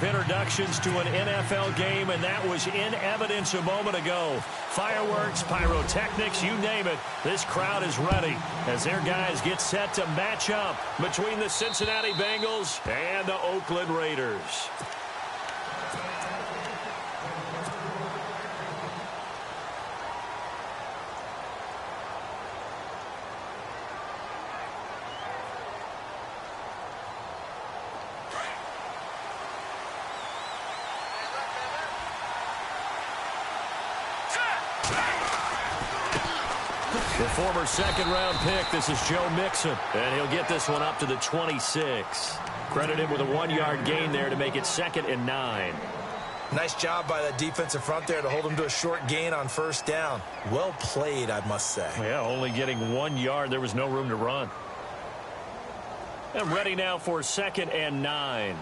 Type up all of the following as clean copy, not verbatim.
introductions to an NFL game, and that was in evidence a moment ago. Fireworks, pyrotechnics, you name it. This crowd is ready as their guys get set to match up between the Cincinnati Bengals and the Oakland Raiders. The former second-round pick, this is Joe Mixon, and he'll get this one up to the 26. Credit him with a 1-yard gain there to make it 2nd and 9. Nice job by that defensive front there to hold him to a short gain on first down. Well played, I must say. Yeah, only getting 1 yard. There was no room to run. And ready now for 2nd and 9.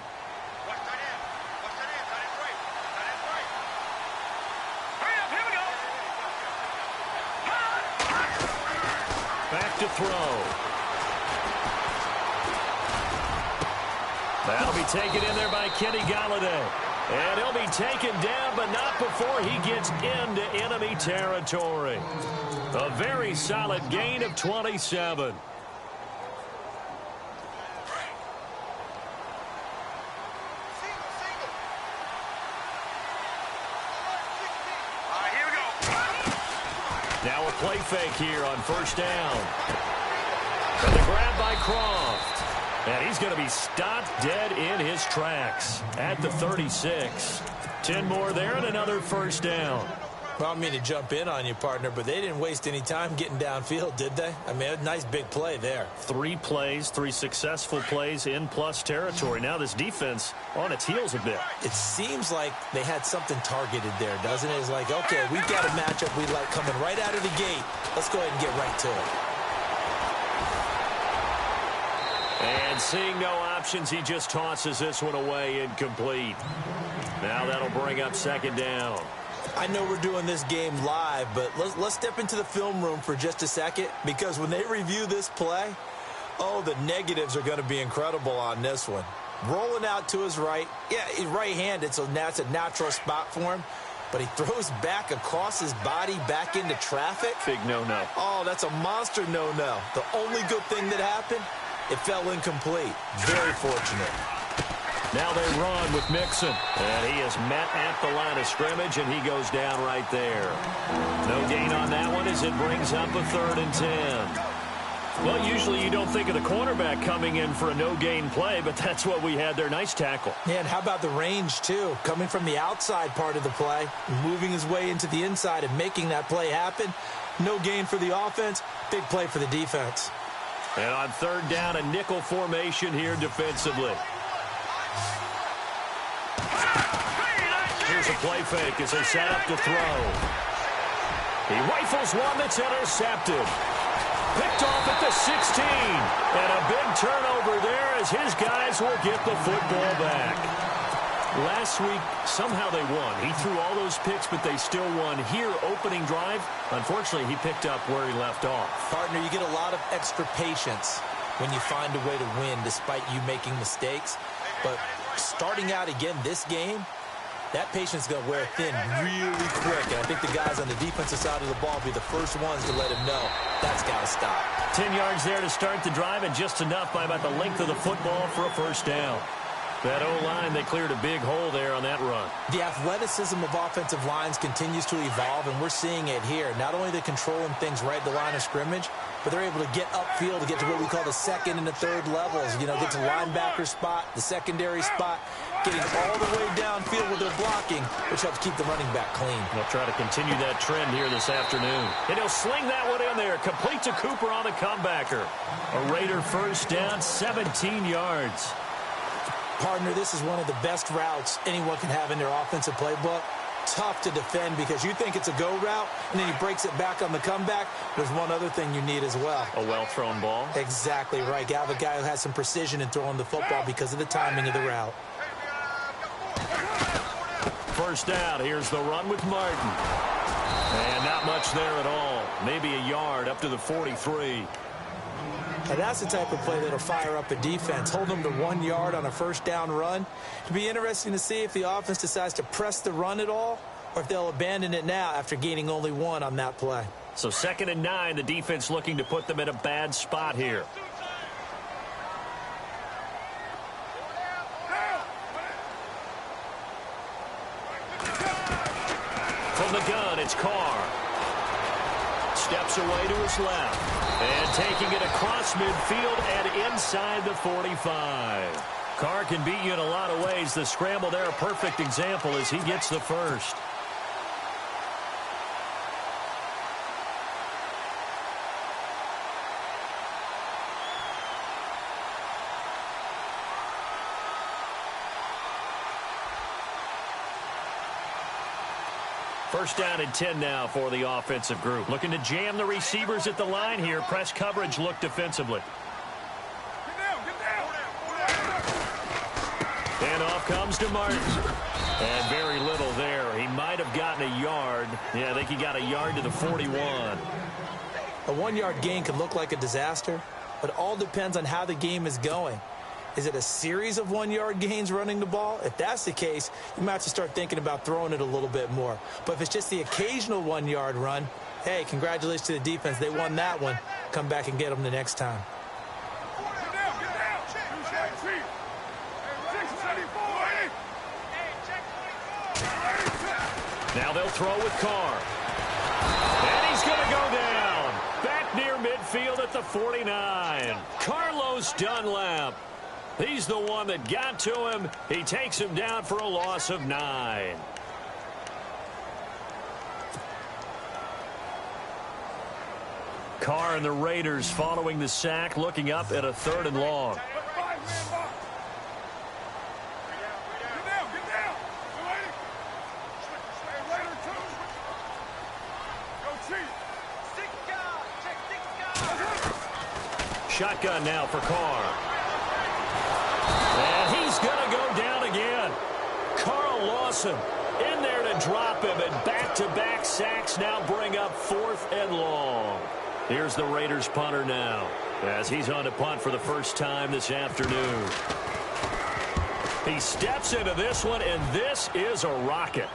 Back to throw. That'll be taken in there by Kenny Golladay. And he'll be taken down, but not before he gets into enemy territory. A very solid gain of 27. Now a play fake here on first down. And the grab by Croft. And he's going to be stopped dead in his tracks at the 36. 10 more there and another first down. Well, I don't mean to jump in on you, partner, but they didn't waste any time getting downfield, did they? I mean, a nice big play there. 3 plays, 3 successful plays in plus territory. Now this defense on its heels a bit. It seems like they had something targeted there, doesn't it? It's like, okay, we've got a matchup we like coming right out of the gate. Let's go ahead and get right to it. And seeing no options, he just tosses this one away incomplete. Now that'll bring up 2nd down. I know we're doing this game live, but let's step into the film room for just a second, because when they review this play, oh, the negatives are going to be incredible on this one. Rolling out to his right. Yeah, he's right-handed, so that's a natural spot for him. But he throws back across his body back into traffic. Big no-no. Oh, that's a monster no-no. The only good thing that happened, it fell incomplete. Very fortunate. Now they run with Mixon. And he is met at the line of scrimmage, and he goes down right there. No gain on that one as it brings up a 3rd and 10. Well, usually you don't think of the cornerback coming in for a no-gain play, but that's what we had there. Nice tackle. Yeah, and how about the range, too? Coming from the outside part of the play, moving his way into the inside and making that play happen. No gain for the offense, big play for the defense. And on 3rd down, a nickel formation here defensively. Here's a play fake as they set up to throw. He rifles one that's intercepted. Picked off at the 16. And a big turnover there as his guys will get the football back. Last week, somehow they won. He threw all those picks, but they still won. Here, opening drive, unfortunately, he picked up where he left off. Partner, you get a lot of extra patience when you find a way to win despite you making mistakes. But starting out again this game, that patience is going to wear thin really quick. And I think the guys on the defensive side of the ball will be the first ones to let him know that's got to stop. 10 yards there to start the drive, and just enough by about the length of the football for a first down. That O-line, they cleared a big hole there on that run. The athleticism of offensive lines continues to evolve, and we're seeing it here. Not only are they controlling things right at the line of scrimmage, but they're able to get upfield to get to what we call the 2nd and the 3rd levels. You know, get to linebacker spot, the secondary spot, getting all the way downfield with their blocking, which helps keep the running back clean. They'll try to continue that trend here this afternoon. And he'll sling that one in there, complete to Cooper on the comebacker. A Raider first down, 17 yards. Partner, this is one of the best routes anyone can have in their offensive playbook. Tough to defend because you think it's a go route, and then he breaks it back on the comeback. There's one other thing you need as well. A well-thrown ball. Exactly right. You have a guy who has some precision in throwing the football because of the timing of the route. First down. Here's the run with Martin. And not much there at all. Maybe a yard up to the 43. Now, that's the type of play that'll fire up a defense, hold them to 1 yard on a first down run. It'll be interesting to see if the offense decides to press the run at all or if they'll abandon it now after gaining only 1 on that play. So 2nd and 9, the defense looking to put them in a bad spot here. From the gun, it's Carr. Steps away to his left. And taking it across midfield and inside the 45. Carr can beat you in a lot of ways. The scramble there, a perfect example as he gets the first. First down and 10 now for the offensive group. Looking to jam the receivers at the line here. Press coverage look defensively. And off comes to Martin. And very little there. He might have gotten a yard. Yeah, I think he got a yard to the 41. A 1-yard gain can look like a disaster, but it all depends on how the game is going. Is it a series of 1-yard gains running the ball? If that's the case, you might have to start thinking about throwing it a little bit more. But if it's just the occasional 1-yard run, hey, congratulations to the defense. They won that one. Come back and get them the next time. Now they'll throw with Carr. And he's going to go down. Back near midfield at the 49. Carlos Dunlap. He's the one that got to him. He takes him down for a loss of 9. Carr and the Raiders following the sack, looking up at a 3rd and long. Shotgun now for Carr. And he's going to go down again. Carl Lawson in there to drop him, and back-to-back sacks now bring up 4th and long. Here's the Raiders punter now as he's on to punt for the first time this afternoon. He steps into this one, and this is a rocket.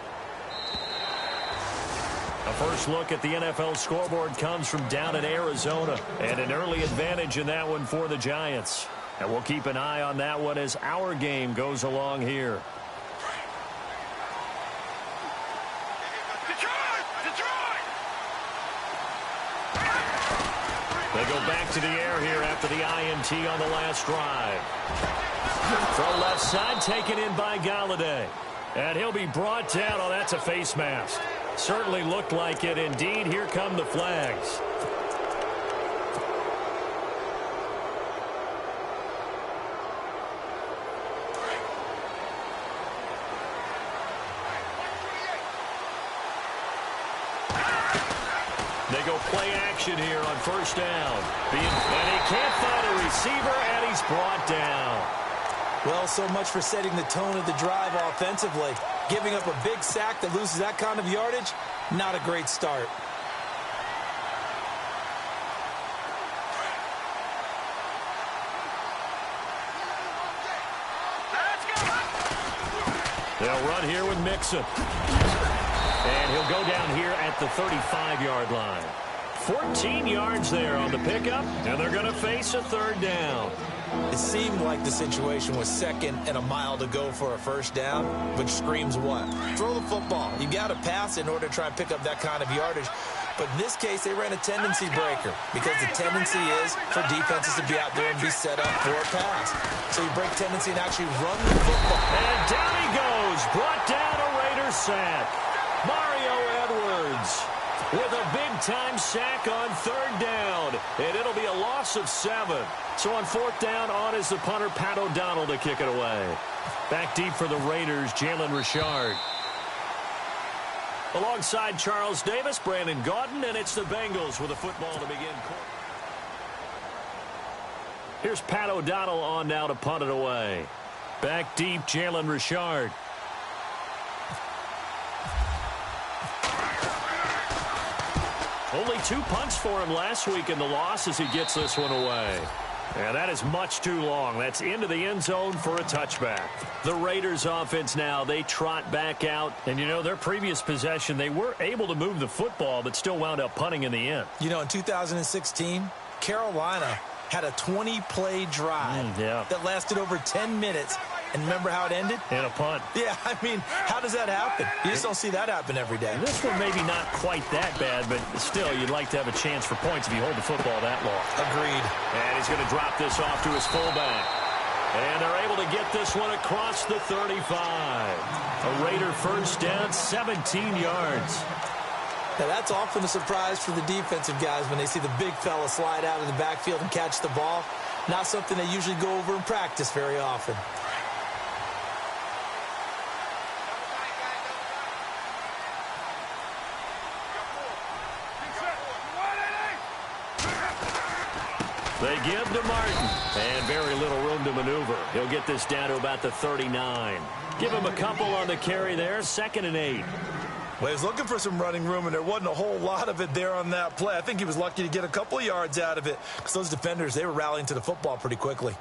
A first look at the NFL scoreboard comes from down in Arizona, and an early advantage in that one for the Giants. And we'll keep an eye on that one as our game goes along here. They go back to the air here after the INT on the last drive. From left side, taken in by Galladay. And he'll be brought down. Oh, that's a face mask. Certainly looked like it. Indeed, here come the flags. They go play action here on first down. And he can't find a receiver, and he's brought down. Well, so much for setting the tone of the drive offensively. Giving up a big sack that loses that kind of yardage, not a great start. They'll run here with Mixon. And he'll go down here at the 35-yard line. 14 yards there on the pickup, and they're going to face a 3rd down. It seemed like the situation was 2nd and a mile to go for a first down, which screams what? Throw the football. You got to pass in order to try and pick up that kind of yardage. But in this case, they ran a tendency breaker because the tendency is for defenses to be out there and be set up for a pass. So you break tendency and actually run the football. And down he goes. Brought down a Raiders sack. Mario Edwards with a big-time sack on 3rd down. And it'll be a loss of 7. So on 4th down, on is the punter, Pat O'Donnell, to kick it away. Back deep for the Raiders, Jalen Richard. Alongside Charles Davis, Brandon Gaudin, and it's the Bengals with a football to begin. Here's Pat O'Donnell on now to punt it away. Back deep, Jalen Richard. Only 2 punts for him last week in the loss as he gets this one away. And that is much too long. That's into the end zone for a touchback. The Raiders offense now, they trot back out. And, you know, their previous possession, they were able to move the football but still wound up punting in the end. You know, in 2016, Carolina had a 20-play drive that lasted over 10 minutes. And remember how it ended? In a punt. Yeah, I mean, how does that happen? You just don't see that happen every day. This one maybe not quite that bad, but still, you'd like to have a chance for points if you hold the football that long. Agreed. And he's going to drop this off to his fullback. And they're able to get this one across the 35. A Raider first down, 17 yards. Now, that's often a surprise for the defensive guys when they see the big fella slide out of the backfield and catch the ball. Not something they usually go over in practice very often. They give to Martin, and very little room to maneuver. He'll get this down to about the 39. Give him a couple on the carry there, 2nd and 8. Well, he was looking for some running room, and there wasn't a whole lot of it there on that play. I think he was lucky to get a couple of yards out of it because those defenders, they were rallying to the football pretty quickly.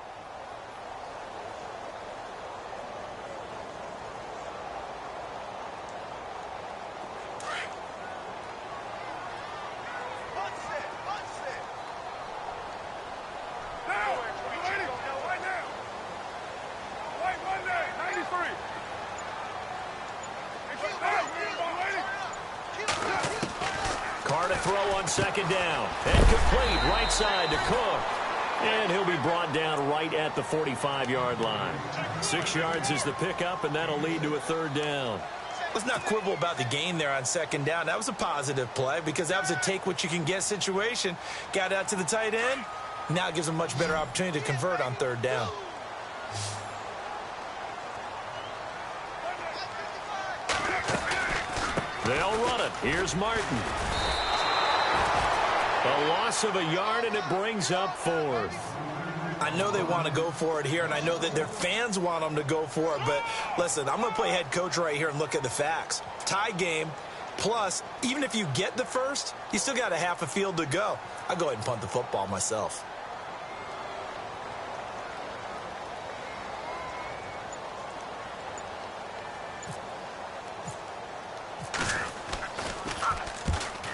Second down, and complete right side to Cook. And he'll be brought down right at the 45-yard line. 6 yards is the pickup, and that'll lead to a 3rd down. Let's not quibble about the gain there on 2nd down. That was a positive play because that was a take-what-you-can-get situation. Got out to the tight end. Now it gives them a much better opportunity to convert on 3rd down. They'll run it. Here's Martin. A loss of a yard, and it brings up 4th. I know they want to go for it here, and I know that their fans want them to go for it. But, listen, I'm going to play head coach right here and look at the facts. Tie game, plus, even if you get the first, you still got a half a field to go. I'll go ahead and punt the football myself.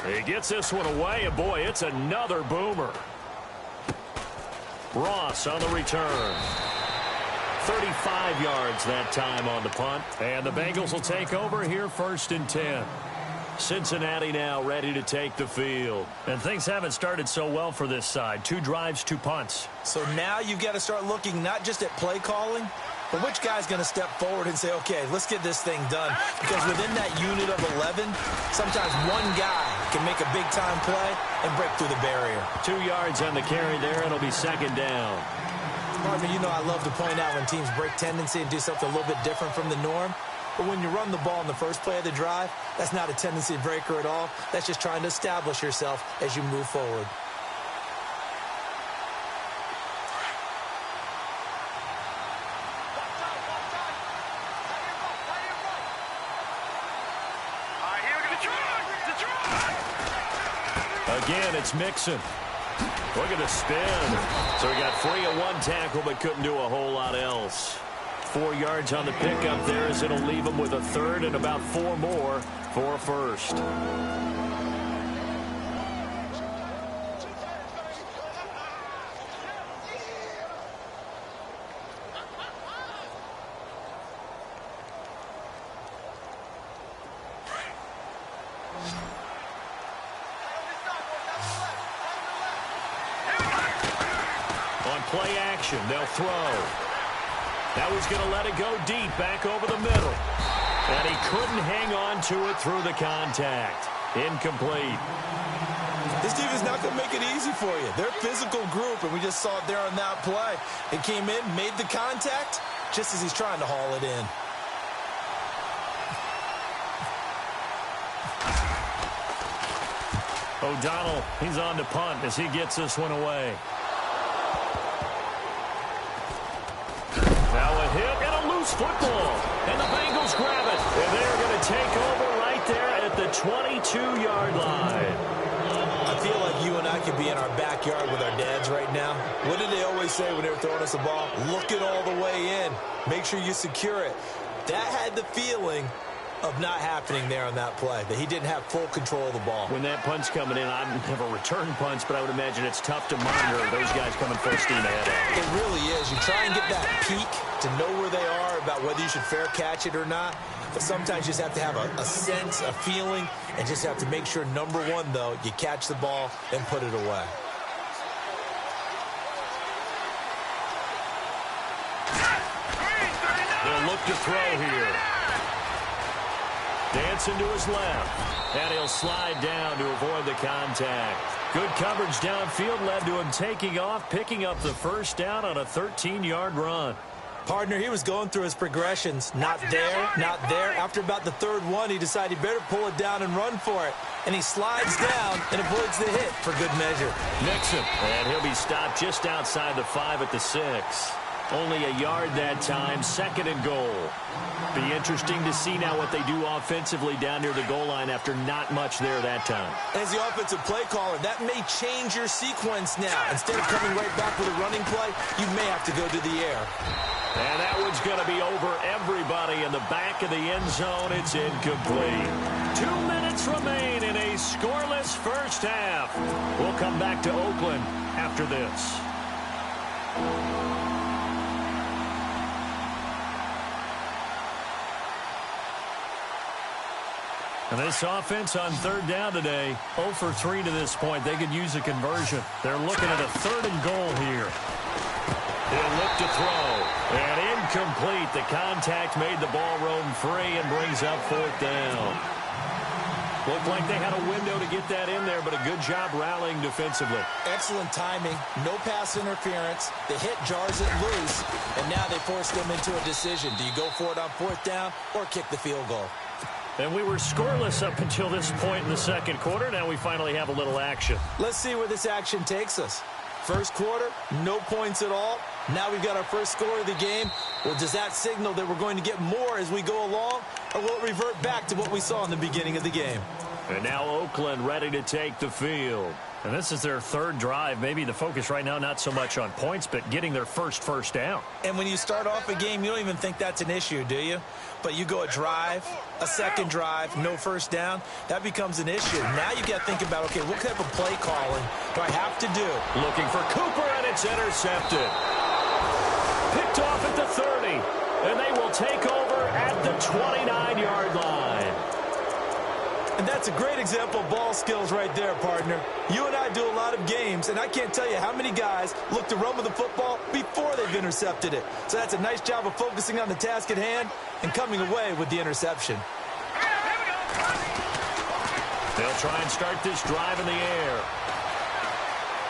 He gets this one away, and boy, it's another boomer. Ross on the return. 35 yards that time on the punt, and the Bengals will take over here 1st and 10. Cincinnati now ready to take the field. And things haven't started so well for this side. 2 drives, 2 punts. So now you've got to start looking not just at play calling, but which guy's going to step forward and say, okay, let's get this thing done. Because within that unit of 11, sometimes one guy can make a big-time play and break through the barrier. 2 yards on the carry there, and it'll be 2nd down. Partner, you know I love to point out when teams break tendency and do something a little bit different from the norm. But when you run the ball in the first play of the drive, that's not a tendency breaker at all. That's just trying to establish yourself as you move forward. Again, it's Mixon. Look at the spin. So he got free of 1 tackle, but couldn't do a whole lot else. 4 yards on the pickup there as it'll leave him with a 3rd and about 4 more for a 1st. Play action. They'll throw. That was going to let it go deep back over the middle. And he couldn't hang on to it through the contact. Incomplete. This team is not going to make it easy for you. They're a physical group, and we just saw it there on that play. It came in, made the contact, just as he's trying to haul it in. O'Donnell, he's on to punt as he gets this one away. Now a hit and a loose football. And the Bengals grab it. And they're going to take over right there at the 22-yard line. could be in our backyard with our dads right now. What did they always say when they were throwing us a ball? Look it all the way in. Make sure you secure it. That had the feeling of not happening there on that play, that he didn't have full control of the ball. When that punch coming in, I have a return punch, but I would imagine it's tough to monitor those guys coming full steam ahead. It really is. You try and get that peek to know where they are about whether you should fair catch it or not, but sometimes you just have to have a sense, a feeling, and just have to make sure, number one, though, you catch the ball and put it away. They'll look to throw here. Dancing to his left, and he'll slide down to avoid the contact. Good coverage downfield led to him taking off, picking up the first down on a 13-yard run. Partner, he was going through his progressions. Not there, not there. After about the third one, he decided he better pull it down and run for it. And he slides down and avoids the hit for good measure. Mixon, and he'll be stopped just outside the 5 at the 6. Only a yard that time, 2nd and goal. Be interesting to see now what they do offensively down near the goal line after not much there that time. As the offensive play caller, that may change your sequence now. Instead of coming right back with a running play, you may have to go to the air. And that one's going to be over everybody in the back of the end zone. It's incomplete. 2 minutes remain in a scoreless first half. We'll come back to Oakland after this. And this offense on 3rd down today, 0 for 3 to this point. They could use a conversion. They're looking at a 3rd and goal here. He'll look to throw. And incomplete. The contact made the ball roam free and brings up 4th down. Looked like they had a window to get that in there, but a good job rallying defensively. Excellent timing. No pass interference. The hit jars it loose, and now they force them into a decision. Do you go for it on 4th down or kick the field goal? And we were scoreless up until this point in the 2nd quarter. Now we finally have a little action. Let's see where this action takes us. First quarter, no points at all. Now we've got our first score of the game. Well, does that signal that we're going to get more as we go along, or will it revert back to what we saw in the beginning of the game? And now Oakland ready to take the field. And this is their 3rd drive. Maybe the focus right now not so much on points, but getting their first down. And when you start off a game, you don't even think that's an issue, do you? But you go a drive, a 2nd drive, no first down, that becomes an issue. Now you got to think about, okay, what type of play calling do I have to do? Looking for Cooper, and it's intercepted. Picked off at the 30, and they will take over at the 29-yard line. And that's a great example of ball skills right there, partner. You and I do a lot of games, and I can't tell you how many guys look to run with the football before they've intercepted it. So that's a nice job of focusing on the task at hand and coming away with the interception. They'll try and start this drive in the air.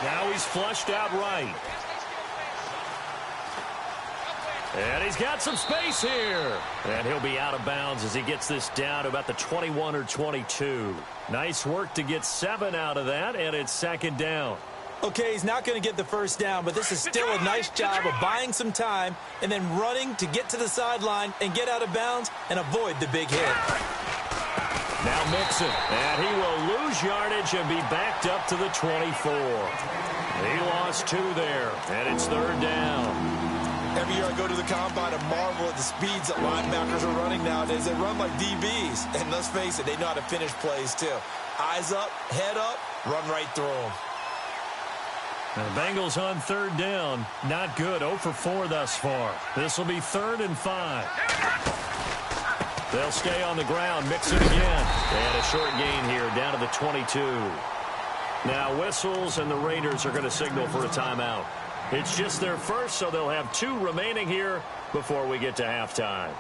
Now he's flushed out right. And he's got some space here. And he'll be out of bounds as he gets this down to about the 21 or 22. Nice work to get 7 out of that, and it's 2nd down. Okay, he's not going to get the first down, but this is still a nice job of buying some time and then running to get to the sideline and get out of bounds and avoid the big hit. Now Mixon, and he will lose yardage and be backed up to the 24. He lost 2 there, and it's 3rd down. Every year I go to the combine and marvel at the speeds that linebackers are running nowadays. They run like DBs, and let's face it, they know how to finish plays too. Eyes up, head up, run right through them. The Bengals on 3rd down. Not good. 0 for 4 thus far. This will be 3rd and 5. They'll stay on the ground. Mix it again. And a short gain here down to the 22. Now whistles, and the Raiders are going to signal for a timeout. It's just their first, so they'll have 2 remaining here before we get to halftime.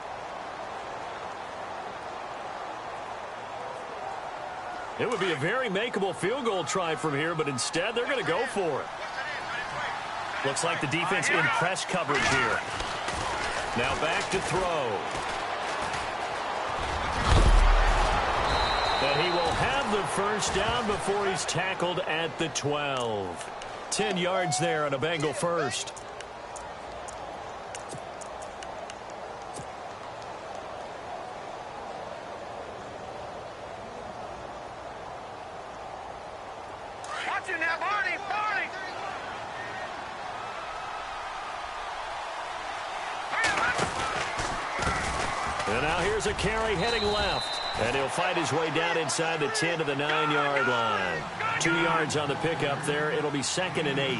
It would be a very makeable field goal try from here, but instead they're going to go for it. Looks like the defense in press coverage here. Now back to throw. And he will have the first down before he's tackled at the 12. 10 yards there on a Bengal first. Watch it now, Barney, Barney. And now here's a carry heading left. And he'll fight his way down inside the 10 to the 9-yard line. 2 yards on the pickup there. It'll be 2nd and 8.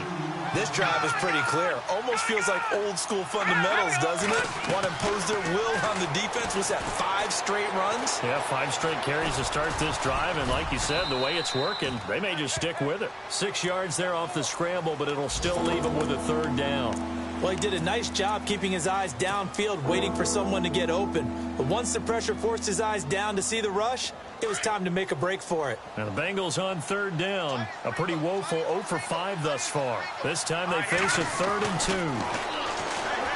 This drive is pretty clear. Almost feels like old school fundamentals, doesn't it? Want to impose their will on the defense. Was that 5 straight runs? Yeah, 5 straight carries to start this drive. And like you said, the way it's working, they may just stick with it. 6 yards there off the scramble, but it'll still leave him with a 3rd down. Well, he did a nice job keeping his eyes downfield, waiting for someone to get open. But once the pressure forced his eyes down to see the rush, it was time to make a break for it. And the Bengals on 3rd down. A pretty woeful 0 for 5 thus far. This time they face a 3rd and 2.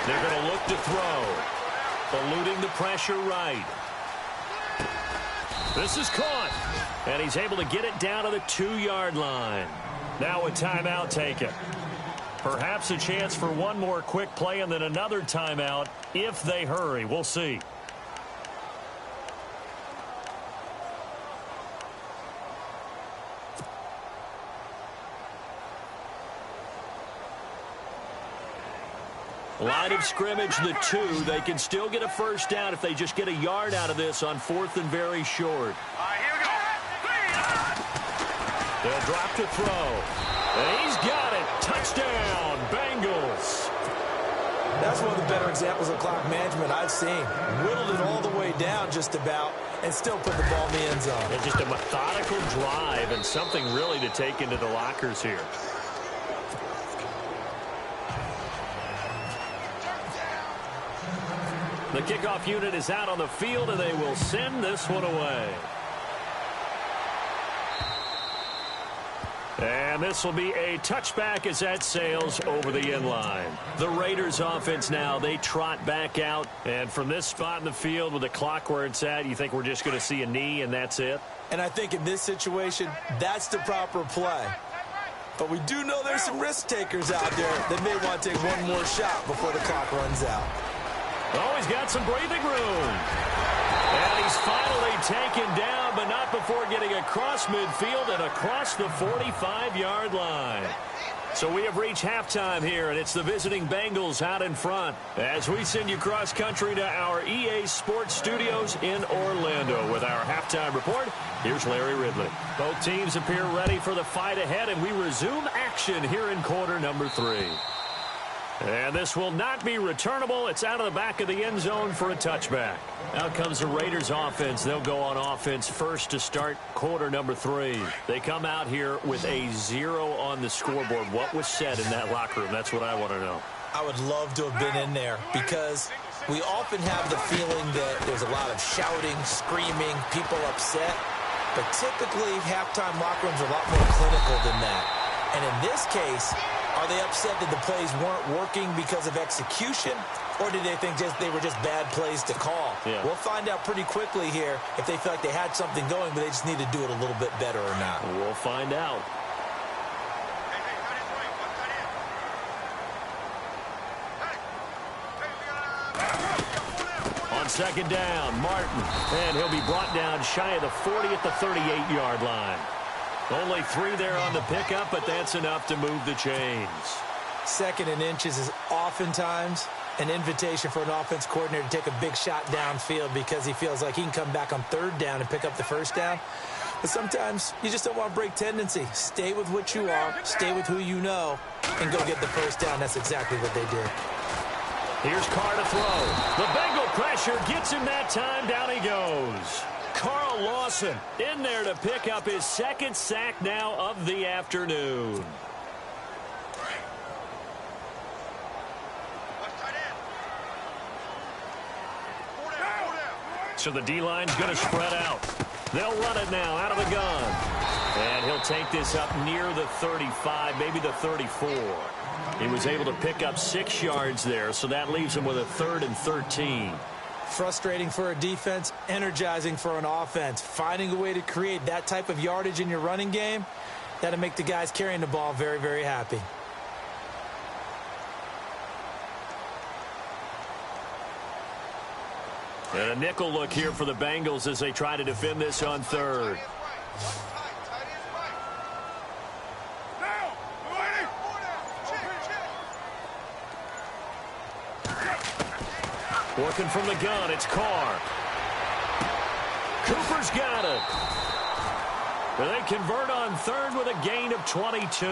They're going to look to throw. Eluding the pressure right. This is caught. And he's able to get it down to the 2-yard line. Now a timeout taken. Perhaps a chance for one more quick play and then another timeout if they hurry. We'll see. Line of scrimmage, the 2. They can still get a 1st down if they just get a yard out of this on 4th and very short. All right, here we go. They'll drop to throw. And he's got it. Touchdown, Bengals. That's one of the better examples of clock management I've seen. Whittled it all the way down just about and still put the ball in the end zone. It's just a methodical drive and something really to take into the lockers here. The kickoff unit is out on the field, and they will send this one away. And this will be a touchback as that sails over the end line. The Raiders offense now, they trot back out. And from this spot in the field with the clock where it's at, you think we're just going to see a knee and that's it? And I think in this situation, that's the proper play. But we do know there's some risk takers out there that may want to take one more shot before the clock runs out. Oh, he's got some breathing room. And he's finally taken down, but not before getting across midfield and across the 45-yard line. So we have reached halftime here, and it's the visiting Bengals out in front. As we send you cross-country to our EA Sports Studios in Orlando with our halftime report, here's Larry Ridley. Both teams appear ready for the fight ahead, and we resume action here in quarter number 3. And this will not be returnable. It's out of the back of the end zone for a touchback. Out comes the Raiders offense. They'll go on offense first to start quarter number 3. They come out here with a 0 on the scoreboard. What was said in that locker room? That's what I want to know. I would love to have been in there because we often have the feeling that there's a lot of shouting, screaming, people upset. But typically, halftime locker rooms are a lot more clinical than that. And in this case, are they upset that the plays weren't working because of execution, or did they think they were just bad plays to call? Yeah. We'll find out pretty quickly here if they feel like they had something going, but they just need to do it a little bit better or not. We'll find out. On 2nd down, Martin, and he'll be brought down shy of the 40 at the 38-yard line. Only 3 there on the pickup, but that's enough to move the chains. 2nd and inches is oftentimes an invitation for an offense coordinator to take a big shot downfield because he feels like he can come back on 3rd down and pick up the 1st down. But sometimes you just don't want to break tendency. Stay with what you are, stay with who you know, and go get the 1st down. That's exactly what they did. Here's Carr to throw. The Bengal pressure gets him that time. Down he goes. Carl Lawson in there to pick up his 2nd sack now of the afternoon. So the D-line's going to spread out. They'll run it now out of the gun. And he'll take this up near the 35, maybe the 34. He was able to pick up 6 yards there, so that leaves him with a 3rd and 13. Frustrating for a defense, energizing for an offense. Finding a way to create that type of yardage in your running game, that'll make the guys carrying the ball very, very happy. And a nickel look here for the Bengals as they try to defend this on 3rd. Working from the gun, it's Carr. Cooper's got it. They convert on third with a gain of 22.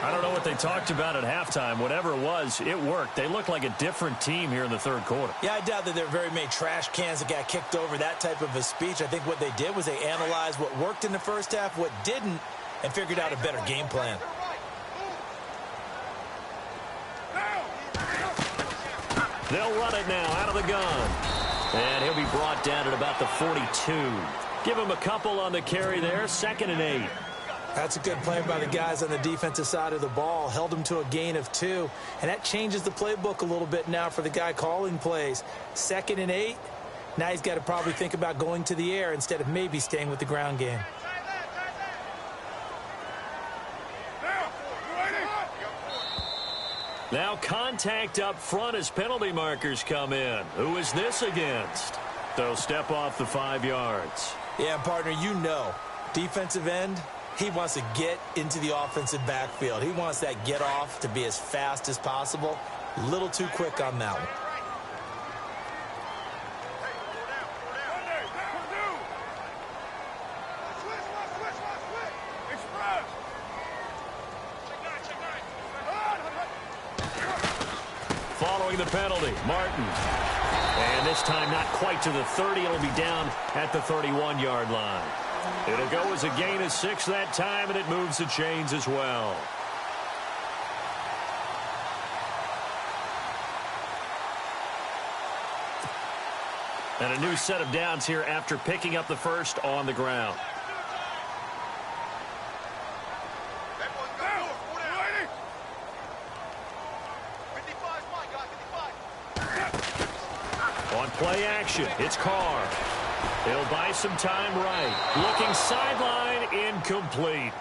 I don't know what they talked about at halftime. Whatever it was, it worked. They looked like a different team here in the third quarter. Yeah, I doubt that there are very many trash cans that got kicked over, that type of a speech. I think what they did was they analyzed what worked in the first half, what didn't, and figured out a better game plan. They'll run it now out of the gun. And he'll be brought down at about the 42. Give him a couple on the carry there. 2nd and 8. That's a good play by the guys on the defensive side of the ball. Held him to a gain of 2. And that changes the playbook a little bit now for the guy calling plays. 2nd and 8. Now he's got to probably think about going to the air instead of maybe staying with the ground game. Now contact up front as penalty markers come in. Who is this against? They'll step off the 5 yards. Yeah, partner, you know, defensive end, he wants to get into the offensive backfield. He wants that get off to be as fast as possible. A little too quick on that one. Following the penalty, Martin. And this time not quite to the 30. It'll be down at the 31-yard line. It'll go as a gain of 6 that time, and it moves the chains as well. And a new set of downs here after picking up the first on the ground. On play action, it's Carr. He'll buy some time right. Looking sideline, incomplete.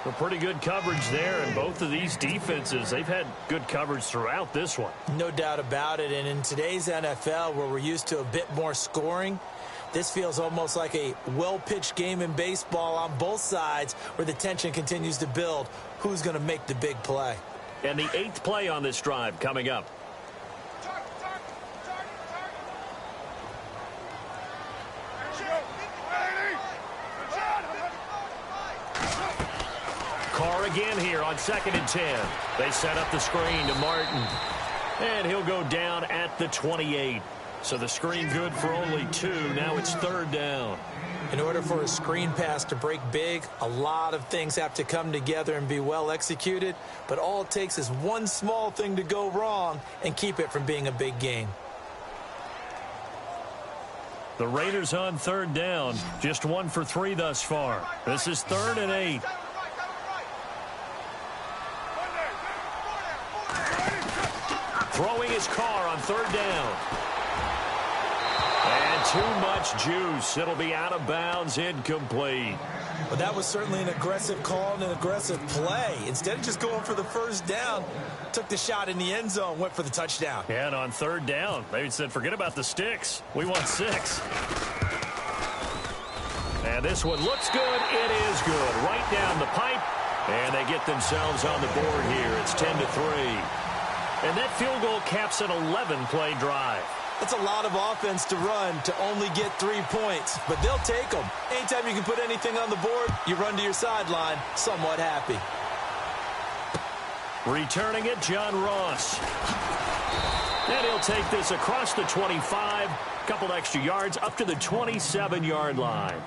A pretty good coverage there, and both of these defenses, they've had good coverage throughout this one. No doubt about it, and in today's NFL, where we're used to a bit more scoring, this feels almost like a well-pitched game in baseball on both sides where the tension continues to build. Who's going to make the big play? And the 8th play on this drive coming up. Carr again here on 2nd and 10. They set up the screen to Martin. And he'll go down at the 28. So the screen good for only 2. Now it's 3rd down. In order for a screen pass to break big, a lot of things have to come together and be well executed. But all it takes is one small thing to go wrong and keep it from being a big gain. The Raiders on 3rd down. Just 1 for 3 thus far. This is 3rd and 8. Throwing his Carr on 3rd down. And too much juice. It'll be out of bounds, incomplete. Well, that was certainly an aggressive call and an aggressive play. Instead of just going for the first down, took the shot in the end zone, went for the touchdown. Yeah, and on 3rd down, they said, forget about the sticks. We want 6. And this one looks good. It is good. Right down the pipe. And they get themselves on the board here. It's 10-3. And that field goal caps an 11-play drive. That's a lot of offense to run to only get 3 points, but they'll take them. Anytime you can put anything on the board, you run to your sideline somewhat happy. Returning it, John Ross. And he'll take this across the 25, couple extra yards up to the 27-yard line.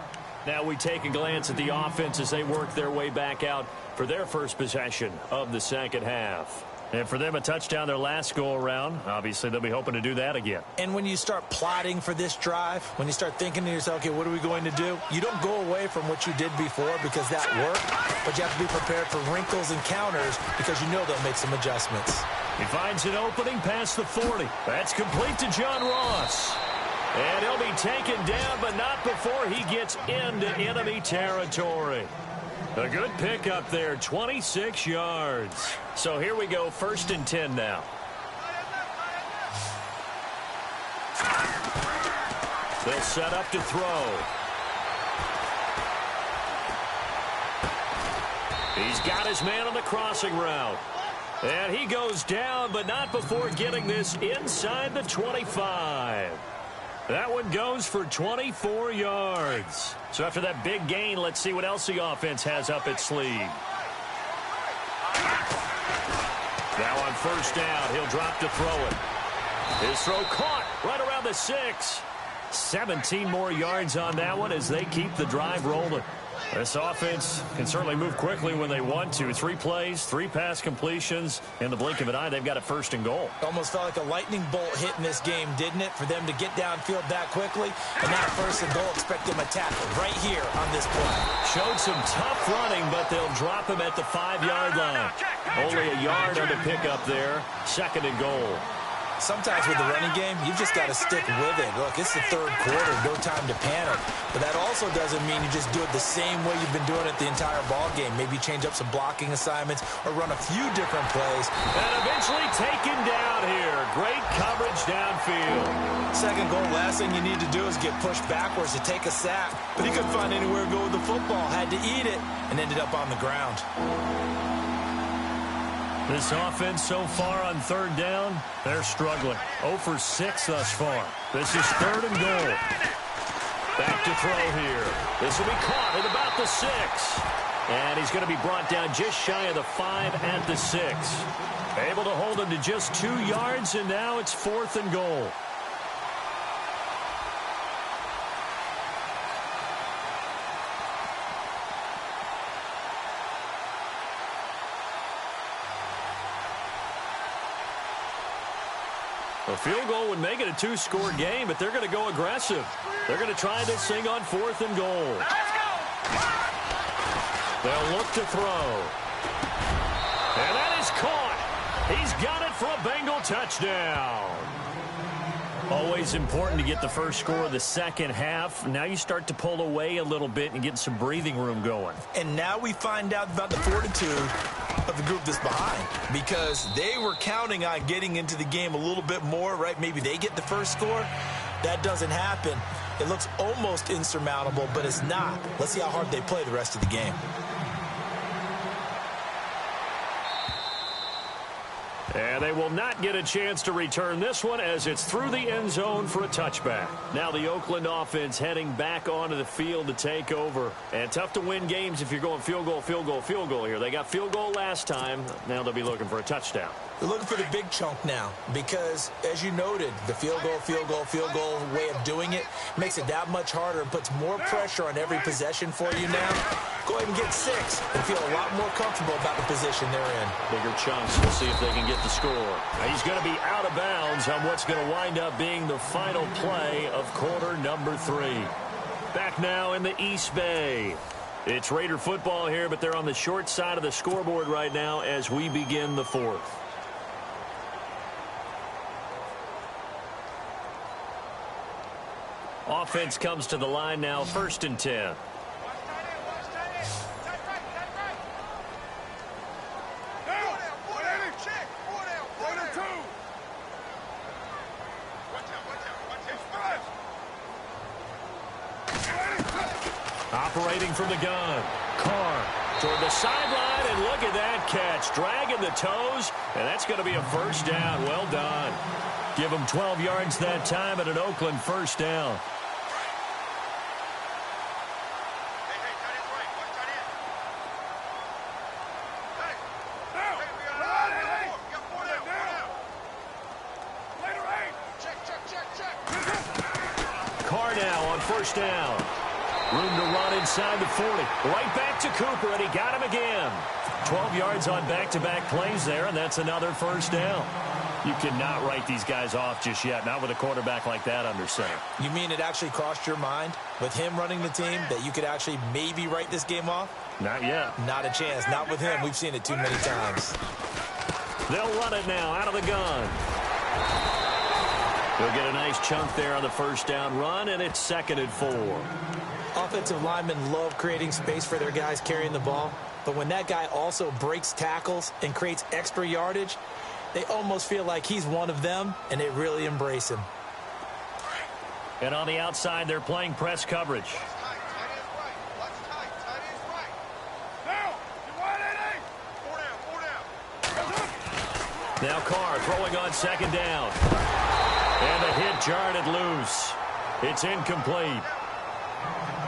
Now we take a glance at the offense as they work their way back out for their first possession of the second half. And for them, a touchdown their last go-around. Obviously, they'll be hoping to do that again. And when you start plotting for this drive, when you start thinking to yourself, okay, what are we going to do? You don't go away from what you did before because that worked, but you have to be prepared for wrinkles and counters because you know they'll make some adjustments. He finds an opening past the 40. That's complete to John Ross. And he'll be taken down, but not before he gets into enemy territory. A good pickup there, 26 yards. So here we go, 1st and 10 now. They'll set up to throw. He's got his man on the crossing route. And he goes down, but not before getting this inside the 25. That one goes for 24 yards. So after that big gain, let's see what else the offense has up its sleeve. Now on first down, he'll drop to throw it. His throw caught right around the 6. 17 more yards on that one as they keep the drive rolling. This offense can certainly move quickly when they want to. 3 plays, 3 pass completions. In the blink of an eye, they've got a first and goal. Almost felt like a lightning bolt hit in this game, didn't it? For them to get downfield that quickly. And now first and goal, expect them to tackle right here on this play. Showed some tough running, but they'll drop him at the 5-yard line. Only a yard on the pickup there. Second and goal. Sometimes with the running game, you've just got to stick with it. Look, it's the third quarter, no time to panic. But that also doesn't mean you just do it the same way you've been doing it the entire ball game. Maybe change up some blocking assignments or run a few different plays. And eventually taken down here. Great coverage downfield. Second goal, last thing you need to do is get pushed backwards to take a sack. But he couldn't find anywhere to go with the football. Had to eat it and ended up on the ground. This offense so far on third down, they're struggling. 0 for 6 thus far. This is third and goal. Back to throw here. This will be caught at about the 6. And he's going to be brought down just shy of the 5 at the 6. Able to hold him to just 2 yards, and now it's 4th and goal. A field goal would make it a 2-score game, but they're going to go aggressive. They're going to try this thing on 4th and goal. They'll look to throw. And that is caught. He's got it for a Bengal touchdown. Always important to get the first score of the second half. Now you start to pull away a little bit and get some breathing room going. And now we find out about the fortitude of the group that's behind, because they were counting on getting into the game a little bit more, right? Maybe they get the first score. That doesn't happen. It looks almost insurmountable, but it's not. Let's see how hard they play the rest of the game. And they will not get a chance to return this one as it's through the end zone for a touchback. Now the Oakland offense heading back onto the field to take over. And tough to win games if you're going field goal, field goal, field goal here. They got field goal last time. Now they'll be looking for a touchdown. They're looking for the big chunk now because, as you noted, the field goal way of doing it makes it that much harder and puts more pressure on every possession for you now. Go ahead and get 6 and feel a lot more comfortable about the position they're in. Bigger chunks. We'll see if they can get the score. Now he's going to be out of bounds on what's going to wind up being the final play of quarter number 3. Back now in the East Bay. It's Raider football here, but they're on the short side of the scoreboard right now as we begin the 4th. Offense comes to the line now, 1st and 10. Operating from the gun. Carr toward the sideline, and look at that catch. Dragging the toes, and that's going to be a first down. Well done. Give them 12 yards that time and an Oakland first down. Carr now on first down. Room to run inside the 40. Right back to Cooper, and he got him again. 12 yards on back-to-back plays there, and that's another first down. You cannot write these guys off just yet, not with a quarterback like that under center. You mean it actually crossed your mind with him running the team that you could actually maybe write this game off? Not yet. Not a chance. Not with him. We've seen it too many times. They'll run it now out of the gun. They'll get a nice chunk there on the first down run, and it's 2nd and 4. Offensive linemen love creating space for their guys carrying the ball, but when that guy also breaks tackles and creates extra yardage, they almost feel like he's one of them, and they really embrace him. And on the outside, they're playing press coverage. Now Carr throwing on second down. And the hit jarred it loose. It's incomplete.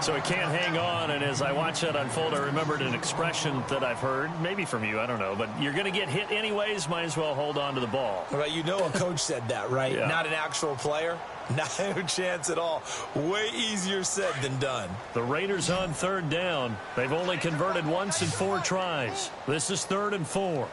So he can't hang on, and as I watch that unfold, I remembered an expression that I've heard, maybe from you, I don't know, but you're going to get hit anyways, might as well hold on to the ball. Well, you know a coach said that, right? Yeah. Not an actual player. Not a chance at all. Way easier said than done. The Raiders on third down. They've only converted once in 4 tries. This is 3rd and 4.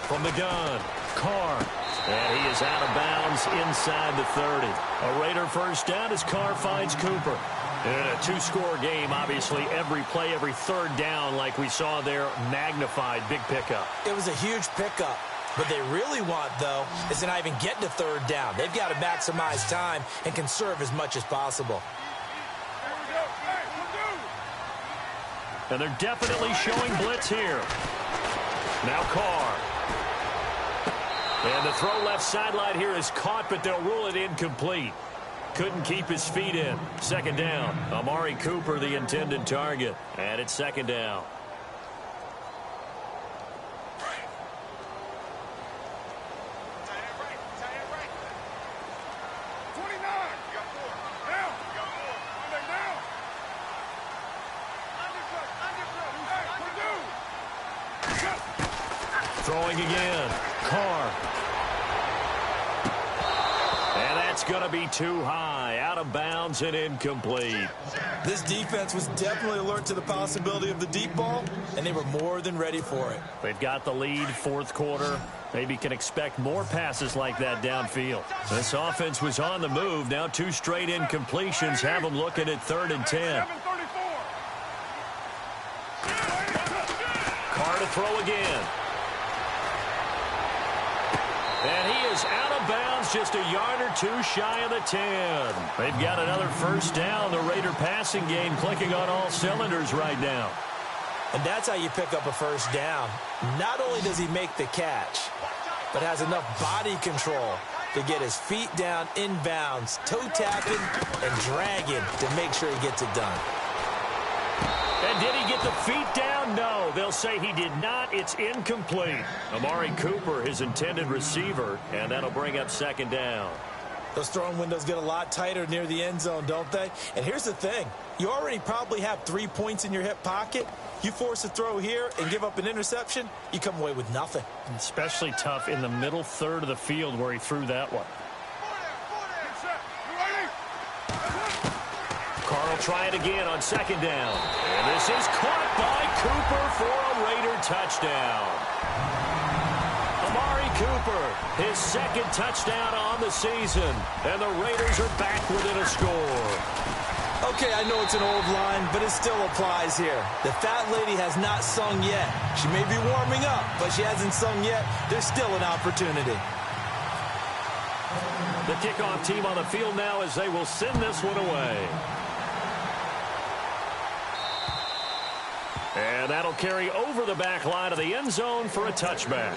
From the gun, Carr. And he is out of bounds inside the 30. A Raider first down as Carr finds Cooper. In a 2-score game, obviously, every play, every third down, like we saw there, magnified. Big pickup. It was a huge pickup. What they really want, though, is to not even get to third down. They've got to maximize time and conserve as much as possible. And they're definitely showing blitz here. Now Carr. And the throw left sideline here is caught, but they'll rule it incomplete. Couldn't keep his feet in. Second down. Amari Cooper, the intended target. And it's second down. Throwing again. Carr. And that's going to be too high. Out of bounds and incomplete. This defense was definitely alert to the possibility of the deep ball, and they were more than ready for it. They've got the lead, 4th quarter. Maybe can expect more passes like that downfield. This offense was on the move. Now 2 straight incompletions have them looking at 3rd and 10. Carr to throw again. And he is out of bounds, just a yard or 2 shy of the 10. They've got another first down. The Raider passing game clicking on all cylinders right now. And that's how you pick up a first down. Not only does he make the catch, but has enough body control to get his feet down inbounds, toe tapping and dragging to make sure he gets it done. And did he get the feet down? No. They'll say he did not. It's incomplete. Amari Cooper, his intended receiver, and that'll bring up second down. Those throwing windows get a lot tighter near the end zone, don't they? And here's the thing. You already probably have 3 points in your hip pocket. You force a throw here and give up an interception, you come away with nothing. Especially tough in the middle third of the field where he threw that one. Carr will try it again on second down. And this is caught by Cooper for a Raider touchdown. Amari Cooper, his 2nd touchdown on the season. And the Raiders are back within a score. Okay, I know it's an old line, but it still applies here. The fat lady has not sung yet. She may be warming up, but she hasn't sung yet. There's still an opportunity. The kickoff team on the field now as they will send this one away. And that'll carry over the back line of the end zone for a touchback.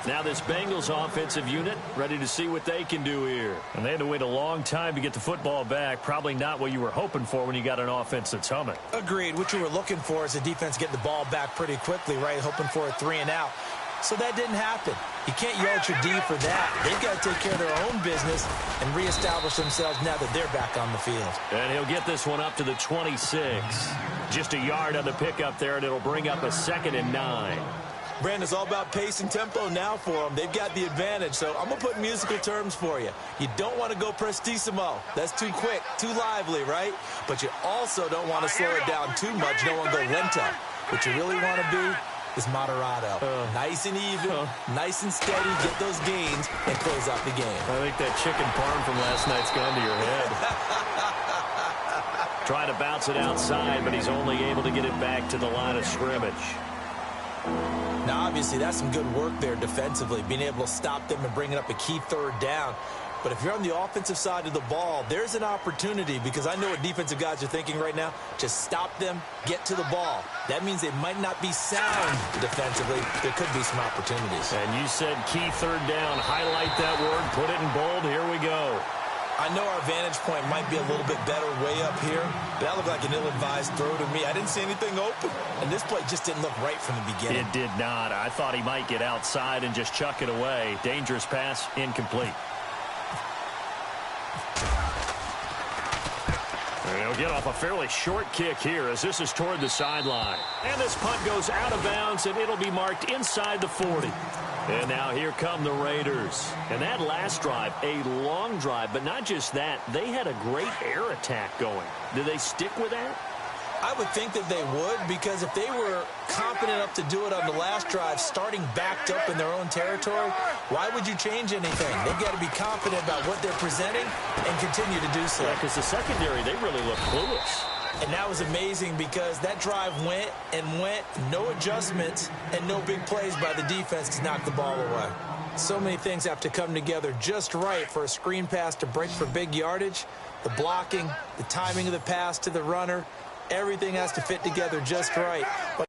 Now this Bengals offensive unit ready to see what they can do here. And they had to wait a long time to get the football back. Probably not what you were hoping for when you got an offense that's humming. Agreed. What you were looking for is the defense getting the ball back pretty quickly, right? Hoping for a 3 and out. So that didn't happen. You can't yell at your D for that. They've got to take care of their own business and reestablish themselves now that they're back on the field. And he'll get this one up to the 26. Just a yard on the pickup there, and it'll bring up a 2nd and 9. Brandon, it's all about pace and tempo now for them. They've got the advantage, so I'm going to put musical terms for you. You don't want to go prestissimo. That's too quick, too lively, right? But you also don't want to slow it down too much. You don't want to go lento. What you really want to be is moderato. Nice and even, nice and steady, get those gains, and close out the game. I think that chicken parm from last night's gone to your head. Trying to bounce it outside, but he's only able to get it back to the line of scrimmage. Now, obviously, that's some good work there defensively, being able to stop them and bringing up a key 3rd down. But if you're on the offensive side of the ball, there's an opportunity, because I know what defensive guys are thinking right now. Just stop them, get to the ball. That means they might not be sound defensively. There could be some opportunities. And you said key 3rd down. Highlight that word, put it in bold. Here we go. I know our vantage point might be a little bit better way up here, but that looked like an ill-advised throw to me. I didn't see anything open, and this play just didn't look right from the beginning. It did not. I thought he might get outside and just chuck it away. Dangerous pass, incomplete. He'll get off a fairly short kick here as this is toward the sideline. And this punt goes out of bounds, and it'll be marked inside the 40. And now here come the Raiders. And that last drive, a long drive, but not just that. They had a great air attack going. Do they stick with that? I would think that they would, because if they were confident enough to do it on the last drive, starting backed up in their own territory, why would you change anything? They've got to be confident about what they're presenting and continue to do so. Yeah, because the secondary, they really look clueless. And that was amazing because that drive went and went, no adjustments and no big plays by the defense to knock the ball away. So many things have to come together just right for a screen pass to break for big yardage. The blocking, the timing of the pass to the runner, everything has to fit together just right. But